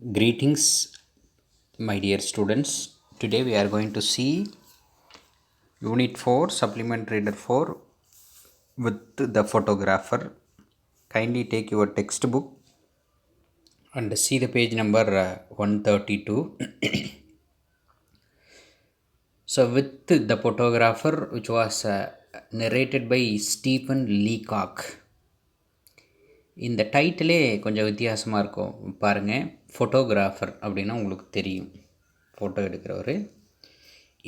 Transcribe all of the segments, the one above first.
Greetings, my dear students. Today we are going to see Unit 4, Supplementary Reader 4 with the photographer. Kindly take your textbook and see the page number 132. So, with the photographer, which was narrated by Stephen Leacock. இந்த டைட்டிலே கொஞ்சம் வித்தியாசமாக இருக்கும் பாருங்கள். Photographer அப்படின்னா உங்களுக்கு தெரியும், photo எடுக்கிறவர்.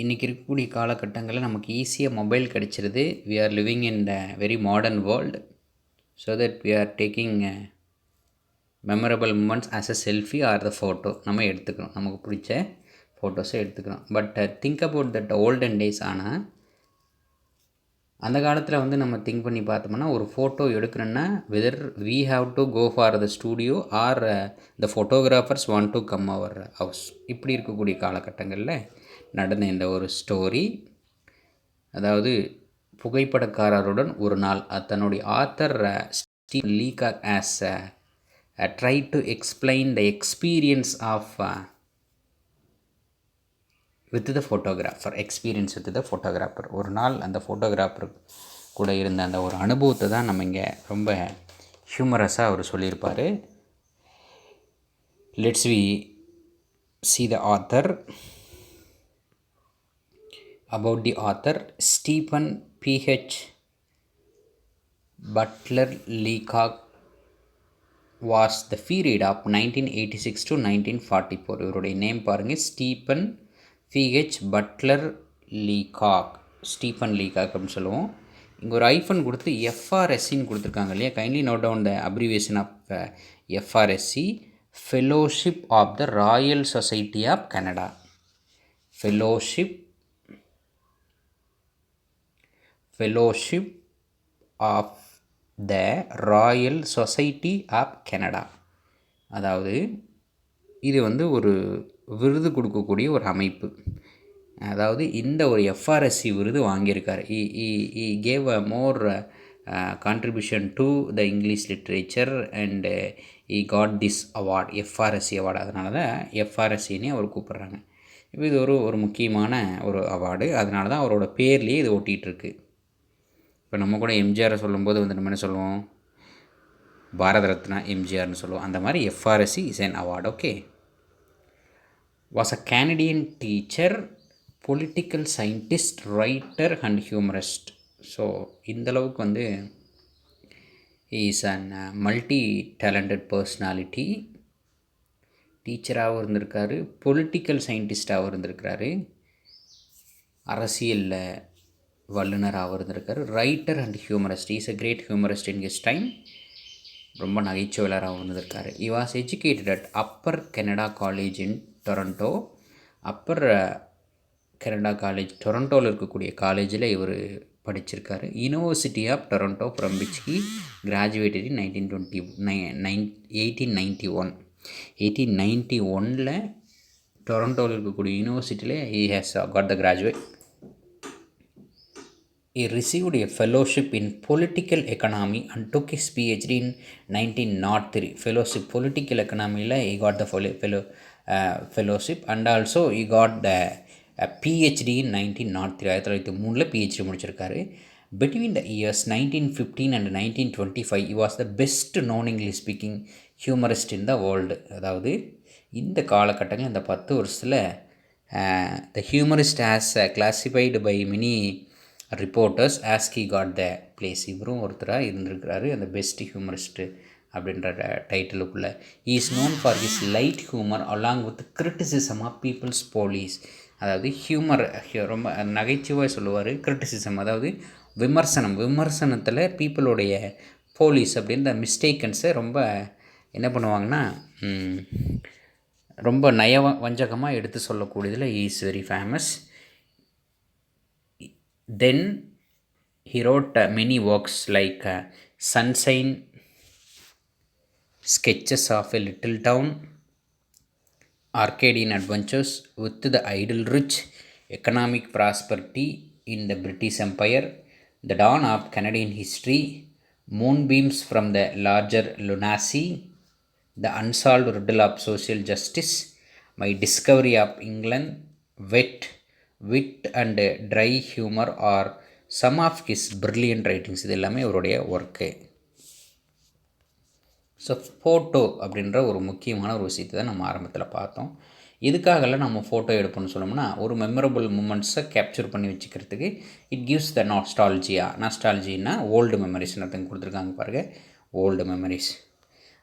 இன்றைக்கி இருக்கக்கூடிய காலகட்டங்களில் நமக்கு ஈஸியாக மொபைல் கிடச்சிருது. We are living in the very modern world. So that we are taking memorable moments as a selfie or the photo நம்ம எடுத்துக்கிறோம், நமக்கு பிடிச்ச ஃபோட்டோஸை எடுத்துக்கிறோம். But think about that olden days. ஆனால் அந்த காலத்தில் நம்ம திங்க் பண்ணி பார்த்தோம்னா, ஒரு ஃபோட்டோ எடுக்கணுன்னா whether we have to go for the studio or the photographers want to come our house. இப்படி இருக்கக்கூடிய காலகட்டங்களில் நடந்த இந்த ஒரு ஸ்டோரி. அதாவது புகைப்படக்காரருடன் ஒரு நாள். தன்னுடைய author Stephen Leacock as try to explain the experience of with the photographer. Experience with the photographer. ஒரு நாள் அந்த ஃபோட்டோகிராஃபர் கூட இருந்த அந்த ஒரு அனுபவத்தை தான் நம்ம இங்கே ரொம்ப ஹியூமரஸாக அவர் சொல்லியிருப்பார். Let's we see the author. About the author, Stephen P.H. Butler Leacock was the period of 1986 to 1944. இவருடைய நேம் பாருங்கள், Stephen P H Butler Leacock. Stephen Leacock அப்படின்னு சொல்லுவோம். இங்கே ஒரு ஐஃபன் கொடுத்து எஃப்ஆர்எஸ்சின்னு கொடுத்துருக்காங்க இல்லையா. Kindly note down the abbreviation of FRSC, fellowship of the Royal Society of Canada. Fellowship of the Royal Society of Canada. அதாவது இது ஒரு விருது கொடுக்கக்கூடிய ஒரு அமைப்பு. அதாவது இந்த ஒரு எஃப்ஆர்எஸ்சி விருது வாங்கியிருக்கார். He gave a more contribution to the English literature and he got this award, FRSC award. அதனால தான் எஃப்ஆர்எஸ்சின்னே அவர் கூப்பிட்றாங்க. இப்போ இது ஒரு முக்கியமான ஒரு அவார்டு. அதனால தான் அவரோட பேர்லேயே இது ஒட்டிகிட்ருக்கு. இப்போ நம்ம கூட எம்ஜிஆரை சொல்லும்போது நம்ம என்ன சொல்லுவோம், பாரத ரத்னா எம்ஜிஆர்னு சொல்லுவோம். அந்த மாதிரி FRSC is an award. Okay. was a Canadian teacher, political scientist, writer and humorist. So இந்தளவுக்கு he is an multi-talented personality. டீச்சராகவும் இருந்திருக்காரு, பொலிட்டிக்கல் சயின்டிஸ்டாகவும் இருந்திருக்கிறாரு, அரசியலில் வல்லுநராகவும் இருந்திருக்காரு, writer and humorist. Is a great humorist in his time. ரொம்ப நகைச்சுவையாளராகவும் இருந்திருக்காரு. he was educated at Upper Canada College in Toronto. Upper Canada College, டொரண்டோவில் இருக்கக்கூடிய காலேஜில் இவர் படிச்சிருக்காரு. University of Toronto from which he graduated in 1891. டொரண்டோவில் இருக்கக்கூடிய யூனிவர்சிட்டியில் he has got the graduate. He received a fellowship in political economy and took his PhD in 1903. Fellowship political economy la he got the fellowship and also he got the PhD in 1903. 1903 PhD முடிச்சிருக்காரு. Between the years 1915 and 1925 he was the best known English speaking humorist in the world. அதாவது இந்த காலகட்டங்கள் இந்த 10 வருஷத்தில் the humorist has classified by many reporters as he got the place. இவரும் ஒருத்தராக இருந்திருக்கிறாரு அந்த பெஸ்ட் ஹியூமரிஸ்ட்டு அப்படின்ற டைட்டிலுக்குள்ளே. Is known for his light humour along with criticism of people's police. அதாவது ஹியூமர் ரொம்ப நகைச்சுவாக சொல்லுவார். கிரிட்டிசிசம் அதாவது விமர்சனத்தில் பீப்புளுடைய போலீஸ் அப்படின்ற மிஸ்டேக்கன்ஸை ரொம்ப என்ன பண்ணுவாங்கன்னா ரொம்ப வஞ்சகமாக எடுத்து சொல்லக்கூடியதில் is very famous. Then he wrote many works like Sunshine, Sketches of a Little Town, Arcadian Adventures, With the Idle Rich, Economic Prosperity in the British Empire, The Dawn of Canadian History, Moonbeams from the Larger Lunacy, The Unsolved Riddle of Social Justice, My Discovery of England, Wit and Dry Humor are some of his brilliant writings. இது எல்லாமே இவருடைய work. So photo அப்படின்ற ஒரு முக்கியமான ஒரு விஷயத்தை தான் நம்ம ஆரம்பத்தில் பார்த்தோம். இதுக்காகலாம் நம்ம ஃபோட்டோ எடுப்போம்னு சொன்னோம்னா ஒரு மெமரபிள் மூமெண்ட்ஸை கேப்சர் பண்ணி வச்சுக்கிறதுக்கு இட் கிவ்ஸ் த நாஸ்டாலஜினா ஓல்டு மெமரிஸ்னு ஒருத்தங்க கொடுத்துருக்காங்க பாருங்கள், ஓல்டு மெமரிஸ்.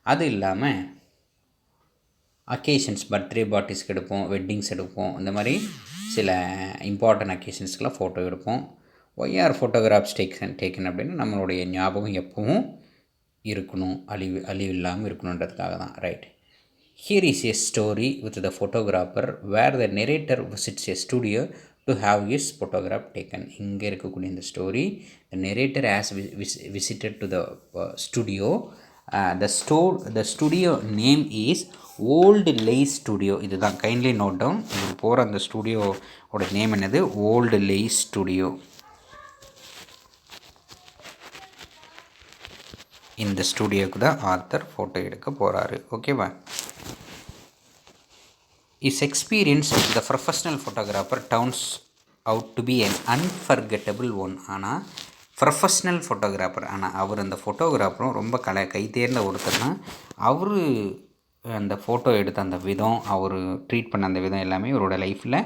அது இல்லாமல் அக்கேஷன்ஸ், பர்த்டே பார்ட்டிஸ்க்கு எடுப்போம், வெட்டிங்ஸ் எடுப்போம், இந்த மாதிரி சில இம்பார்ட்டன்ட் அக்கேஷன்ஸ்க்கெலாம் ஃபோட்டோ எடுப்போம். ஒய்ஆர் ஃபோட்டோகிராஃப்ஸ் டேக்கன் அப்படின்னா நம்மளுடைய ஞாபகம் எப்பவும் இருக்கணும், அழிவு இல்லாமல் இருக்கணுன்றதுக்காக தான். Right, here is a story with the photographer where the narrator visits a studio to have his photograph taken. இங்கே இருக்கக்கூடிய இந்த story, the narrator has visited to the studio. The studio name is Old Lace Studio. இதுதான், kindly note down. இது போகிற அந்த ஸ்டுடியோவோட name என்னது? Old Lace studio. இந்த ஸ்டுடியோவுக்கு தான் ஆத்தர் ஃபோட்டோ எடுக்க போகிறாரு. ஓகேவா? His experience with the professional photographer turns out to be an unforgettable one. ஆனால் ப்ரொஃபஷ்னல் ஃபோட்டோகிராஃபர், ஆனால் அவர் அந்த ஃபோட்டோகிராஃபரும் ரொம்ப கை தேர்ந்த ஒருத்தர்னா அவர் அந்த ஃபோட்டோ எடுத்த அந்த விதம், அவர் ட்ரீட் பண்ண அந்த விதம் எல்லாமே இவரோட லைஃப்பில்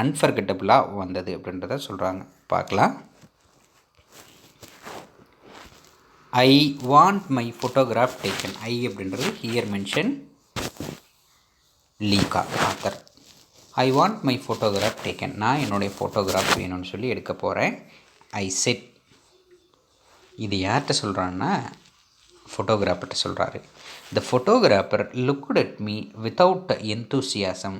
அன்ஃபர்கெட்டபிளாக வந்தது அப்படின்றத சொல்கிறாங்க. பார்க்கலாம். I want my photograph taken. I அப்படின்றது here mention Leacock author. I want my photograph taken. நான் என்னுடைய ஃபோட்டோகிராஃப் வேணும்னு சொல்லி எடுக்க போகிறேன். I said. இது யார்கிட்ட சொல்கிறான்னா ஃபோட்டோகிராஃபர்கிட்ட சொல்கிறாரு. The photographer looked at me without enthusiasm.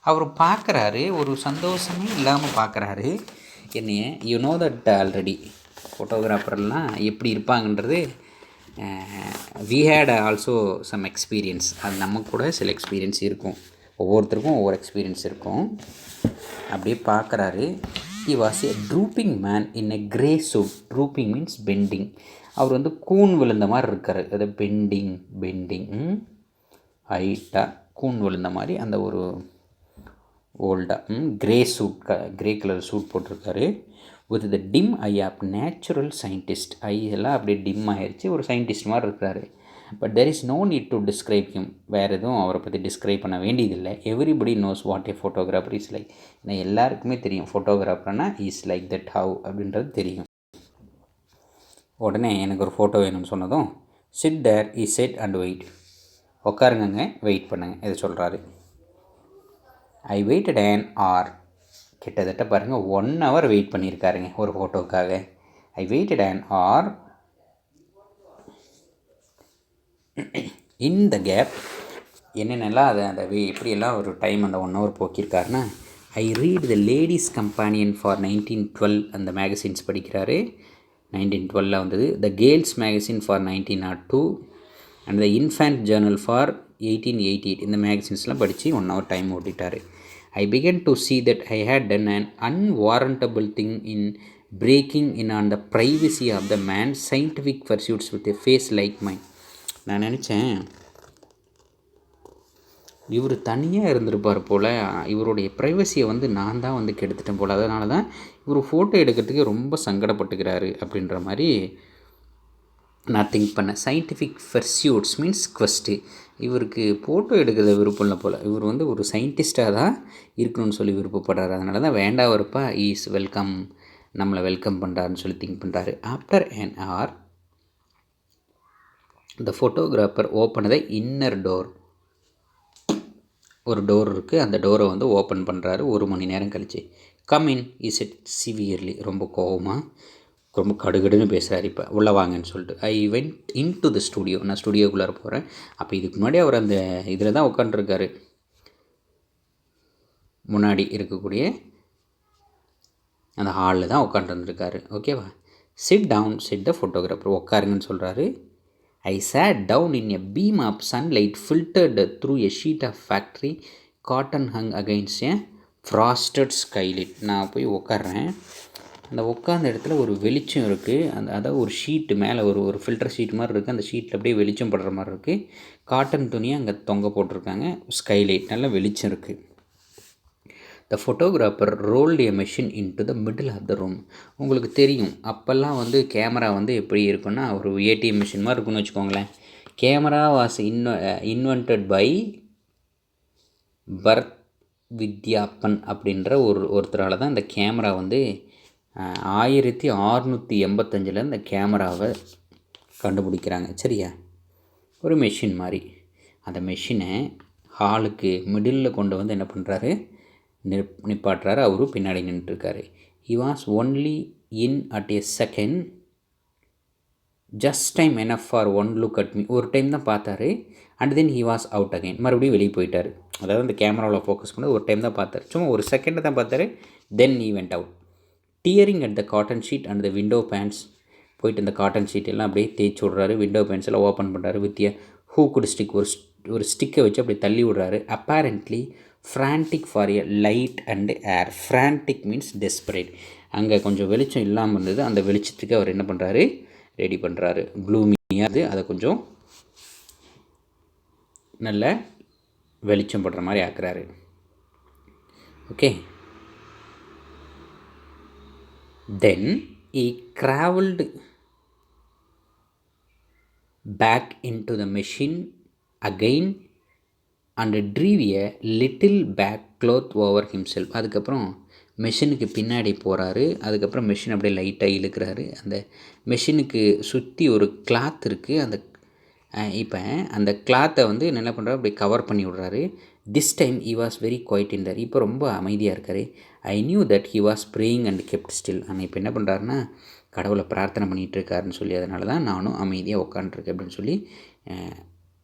அவர் பார்க்குறாரு, ஒரு சந்தோஷமே இல்லாமல் பார்க்குறாரு என்னைய. யூ நோ தட் ஆல்ரெடி ஃபோட்டோகிராஃபர்லாம் எப்படி இருப்பாங்கன்றது we had also some experience. அது நமக்கு கூட சில எக்ஸ்பீரியன்ஸ் இருக்கும், ஒவ்வொருத்தருக்கும் ஒவ்வொரு எக்ஸ்பீரியன்ஸ் இருக்கும். அப்படியே பார்க்குறாரு. He was a drooping man in a grey suit. Drooping means bending. அவர் வந்து கூன் விழுந்த மாதிரி இருக்கார். அது பெண்டிங் ஹைட்டாக கூன் விழுந்த மாதிரி அந்த ஒரு ஓல்டாக கிரே கலர் சூட் போட்டிருக்காரு. With the dim eye of natural scientist. Eye எல்லாம் அப்படியே டிம் ஆகிடுச்சு, ஒரு சயின்டிஸ்ட் மாதிரி இருக்கிறாரு. But there is no need to describe him. வேறு எதுவும் அவரை பற்றி டிஸ்கிரைப் பண்ண வேண்டியதில்லை. Everybody knows what a photographer is like. ஏன்னா எல்லாருக்குமே தெரியும் ஃபோட்டோகிராஃபர்னா இஸ் லைக் தட் ஹவ் அப்படின்றது தெரியும். உடனே எனக்கு ஒரு ஃபோட்டோ வேணும்னு சொன்னதும் sit there is said and wait. உட்காருங்க, வெயிட் பண்ணுங்க, இதை சொல்கிறாரு. I waited an hour. கிட்டத்தட்ட பாருங்கள் 1 hour வெயிட் பண்ணியிருக்காருங்க ஒரு ஃபோட்டோவுக்காக. I waited an hour. In the gap என்னென்னலாம் அதை எப்படியெல்லாம் ஒரு டைம் அந்த 1 hour போக்கியிருக்காருன்னா, I read the ladies companion for 1912 அந்த மேகசின்ஸ் படிக்கிறாரு. 1912 வந்தது. The girls magazine for 1902 and the infant journal for 1888. இந்த மேகசின்ஸ்லாம் படித்து 1 hour டைம் ஓட்டிட்டார். I began to see that I had done an unwarrantable thing in breaking in on the privacy of the man's scientific pursuits with a face like mine. நான் நினச்சேன் இவர் தனியாக இருந்திருப்பார் போல், இவருடைய ப்ரைவசியை வந்து நான் தான் வந்து கெடுத்துட்டேன் போல், அதனால தான் இவர் ஃபோட்டோ எடுக்கிறதுக்கு ரொம்ப சங்கடப்பட்டுக்கிறாரு அப்படின்ற மாதிரி நான் திங்க் பண்ணேன். Scientific pursuits means quest. இவருக்கு ஃபோட்டோ எடுக்கிறத விருப்பம் இல்லை போல், இவர் வந்து ஒரு சயின்டிஸ்டாக தான் இருக்கணும்னு சொல்லி விருப்பப்படுறாரு. அதனால தான் வேண்டாவருப்பா ஈஸ் வெல்கம், நம்மளை வெல்கம் பண்ணுறாருன்னு சொல்லி திங்க் பண்ணுறாரு. After an hour the photographer opened the inner door. ஒரு டோர் இருக்குது, அந்த டோரை வந்து ஓப்பன் பண்ணுறாரு 1 மணி நேரம் கழிச்சு. Come in is it severely. ரொம்ப கோபமாக, ரொம்ப கடுகடுன்னு பேசுகிறாரு. இப்போ உள்ளே வாங்கன்னு சொல்லிட்டு. I went in to the studio. நான் ஸ்டூடியோக்குள்ளார போகிறேன். அப்போ இதுக்கு முன்னாடி அவர் அந்த இதில் தான் உட்காந்துருக்காரு, முன்னாடி இருக்கக்கூடிய அந்த ஹாலில் தான் உட்காந்துருந்துருக்காரு. ஓகேவா? Sit down said the photographer. உட்காருங்கன்னு சொல்கிறாரு. I sat down in a beam of sunlight filtered through a sheet of factory cotton hung against a frosted skylight. நான் போய் உட்கார்றேன். அந்த உட்கார்ந்த இடத்துல ஒரு வெளிச்சம் இருக்குது. அதாவது ஒரு ஷீட்டு மேலே ஒரு ஃபில்டர் ஷீட் மாதிரி இருக்குது. அந்த ஷீட்டில் அப்படியே வெளிச்சம் படுற மாதிரி இருக்குது. காட்டன் துணியை அங்கே தொங்க போட்டிருக்காங்க. ஸ்கைலைட் நல்ல வெளிச்சம் இருக்குது. The photographer rolled a machine into the middle of the room. உங்களுக்கு தெரியும் அப்போல்லாம் வந்து கேமரா வந்து எப்படி இருக்குன்னா ஒரு ஏடிஎம் மிஷின் மாதிரி இருக்குன்னு வச்சுக்கோங்களேன். Camera was invented by Bharat Vidyappan அப்படின்ற ஒருத்தரால் தான் இந்த கேமரா வந்து 1685 இந்த கேமராவை கண்டுபிடிக்கிறாங்க. சரியா? ஒரு மெஷின் மாதிரி. அந்த மெஷினை ஹாலுக்கு மிடில் கொண்டு வந்து என்ன பண்ணுறாரு, நிப்பாட்டுறாரு. அவரு பின்னாடி நின்றுட்டுருக்காரு. He was only in at a second, just time enough for one look at me. ஒரு டைம் தான் பார்த்தாரு. And then he was out again. மறுபடியும் வெளியே போயிட்டார். அதாவது அந்த கேமராவில் ஃபோக்கஸ் பண்ணி ஒரு டைம் தான் பார்த்தார். சும்மா ஒரு செகண்டை தான் பார்த்தாரு. Then he went out tearing at the cotton sheet and the window panes. போயிட்டு இந்த காட்டன் ஷீட் எல்லாம் அப்படியே தேய்ச்சி விட்றாரு. விண்டோ பேன்ஸ் எல்லாம் ஓப்பன் பண்ணுறாரு. வித் ஹூக்குடு ஸ்டிக், ஒரு ஸ்டிக்கை வச்சு அப்படி தள்ளி விட்றாரு. Apparently frantic for a light and air. Frantic means desperate. அங்கே கொஞ்சம் வெளிச்சம் இல்லாமல் இருந்தது. அந்த வெளிச்சத்துக்கு அவர் என்ன பண்ணுறாரு, ரெடி பண்ணுறாரு. க்ளூமியாக அது அதை கொஞ்சம் நல்ல வெளிச்சம் படுற மாதிரி ஆக்குறாரு. Okay. Then he crawled back into the machine again and drew a little back cloth over himself. அதுக்கப்புறம் மெஷினுக்கு பின்னாடி போகிறாரு. அதுக்கப்புறம் மெஷின் அப்படியே லைட்டாக இழுக்கிறாரு. அந்த மெஷினுக்கு சுற்றி ஒரு கிளாத் இருக்குது. இப்போ அந்த கிளாத்தை வந்து என்ன பண்ணுறாரு, அப்படி கவர் பண்ணி விட்றாரு. This time he was very quiet in there. இப்போ ரொம்ப அமைதியாக இருக்கார். I knew that he was praying and kept still. ஆனால் இப்போ என்ன பண்ணுறாருன்னா கடவுளை பிரார்த்தனை பண்ணிகிட்ருக்காருன்னு சொல்லி, அதனால தான் நானும் அமைதியாக உட்காந்துருக்கேன் அப்படின்னு சொல்லி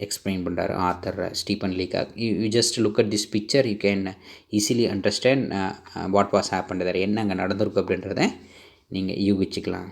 எக்ஸ்பிளைன் பண்ணுறாரு author Stephen Leacock. You just look at this picture, you can easily understand what was happen. என்ன அங்கே நடந்திருக்கு அப்படின்றத நீங்கள் யூகிச்சிக்கலாம்.